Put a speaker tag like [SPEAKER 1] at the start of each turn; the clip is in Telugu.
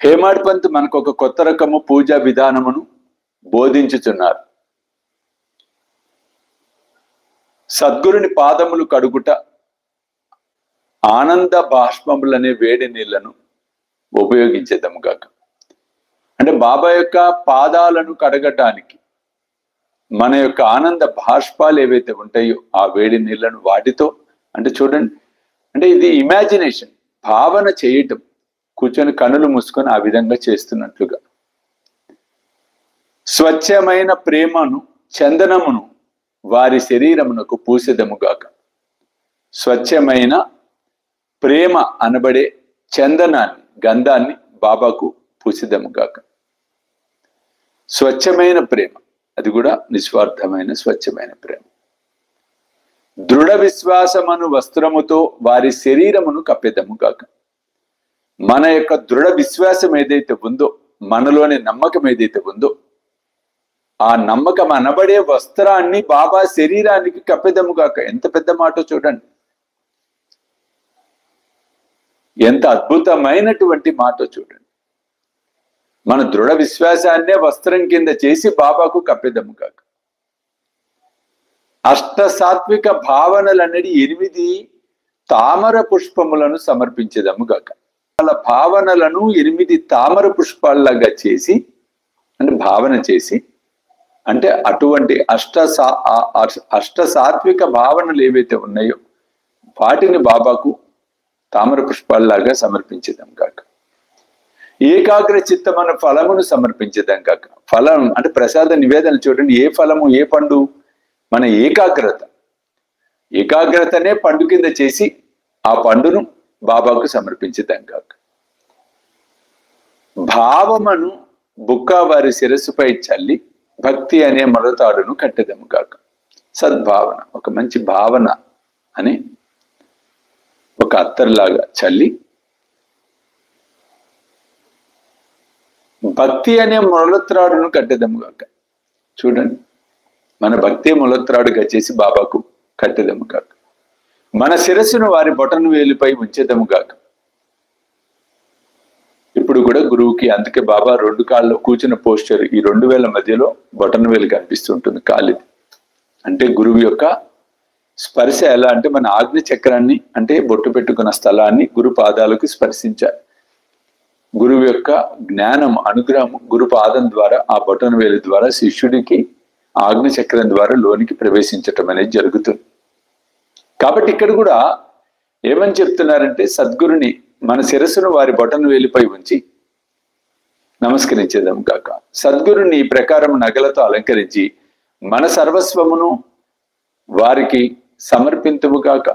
[SPEAKER 1] హేమాడ్ పంత్ మనకు ఒక కొత్త రకము పూజా విధానమును బోధించుచున్నారు. సద్గురుని పాదములు కడుగుట, ఆనంద బాష్పములనే వేడి నీళ్లను ఉపయోగించేద్దాము కాక. అంటే బాబా యొక్క పాదాలను కడగటానికి మన యొక్క ఆనంద బాష్పాలు ఏవైతే ఉంటాయో ఆ వేడి నీళ్లను వాటితో, అంటే చూడండి, అంటే ఇది ఇమాజినేషన్, భావన చేయటం, కూర్చొని కనులు మూసుకొని ఆ విధంగా చేస్తున్నట్లుగా. స్వచ్ఛమైన ప్రేమను, చందనమును వారి శరీరమునకు పూసెదముగాక. స్వచ్ఛమైన ప్రేమ అనబడే చందనాన్ని, గంధాన్ని బాబాకు పూసిదముగాక. స్వచ్ఛమైన ప్రేమ, అది కూడా నిస్వార్థమైన స్వచ్ఛమైన ప్రేమ. దృఢ విశ్వాసమను వస్త్రముతో వారి శరీరమును కప్పెదముగాక. మన యొక్క దృఢ విశ్వాసం ఏదైతే ఉందో, మనలోని నమ్మకం ఏదైతే ఉందో, ఆ నమ్మకం అనబడే వస్త్రాన్ని బాబా శరీరానికి కప్పెదముగాక. ఎంత పెద్ద మాట చూడండి, ఎంత అద్భుతమైనటువంటి మాట చూడండి. మన దృఢ విశ్వాసాన్నే వస్త్రం కింద చేసి బాబాకు కప్పెదముగాక. అష్ట సాత్విక భావనలనేది 8 తామర పుష్పములను సమర్పించేదముగాక. వాళ్ళ భావనలను 8 తామర పుష్పాల్లాగా చేసి, అంటే భావన చేసి, అంటే అటువంటి అష్ట సాత్విక భావనలు ఏవైతే ఉన్నాయో వాటిని బాబాకు తామర పుష్పాల్లాగా సమర్పించేదాం కాక. ఏకాగ్ర చిత్తమైన ఫలమును సమర్పించేదాం కాక. ఫలం అంటే ప్రసాద నివేదన చూడండి, ఏ ఫలము, ఏ పండు, మన ఏకాగ్రత. ఏకాగ్రతనే పండు కింద చేసి ఆ పండును బాబాకు సమర్పించేదాం కాక. భావమును బుక్క వారి శిరస్సుపై చల్లి భక్తి అనే మొలతాడును కట్టెదము కాక. సద్భావన, ఒక మంచి భావన అని ఒక అత్తర్లాగా చల్లి భక్తి అనే మొలత్రాడును కట్టెదము కాక. చూడండి, మన భక్తి మొలత్రాడుగా చేసి బాబాకు కట్టెదము కాక. మన శిరస్సును వారి బొటను వేలుపై ఉంచేదము కాక. ఇప్పుడు కూడా గురువుకి, అందుకే బాబా 2 కాళ్ళు కూర్చున్న పోస్చర్, ఈ 2 వేల మధ్యలో బొటన వేలు కనిపిస్తుంటుంది కాలిది. అంటే గురువు యొక్క స్పర్శ ఎలా అంటే మన ఆజ్ఞ చక్రాన్ని, అంటే బొట్టు పెట్టుకున్న స్థలాన్ని గురు పాదాలకు స్పర్శించాలి. గురువు యొక్క జ్ఞానం, అనుగ్రహం గురు పాదం ద్వారా, ఆ బొటన వేలు ద్వారా శిష్యుడికి ఆజ్ఞ చక్రం ద్వారా లోనికి ప్రవేశించటం అనేది జరుగుతుంది. కాబట్టి ఇక్కడ కూడా ఏమని చెప్తున్నారంటే, సద్గురుని మన శిరస్సును వారి బొటన వేలిపై ఉంచి నమస్కరించేదాం కాక. సద్గురుని ఈ ప్రకారం నగలతో అలంకరించి మన సర్వస్వమును వారికి సమర్పింతుము కాక.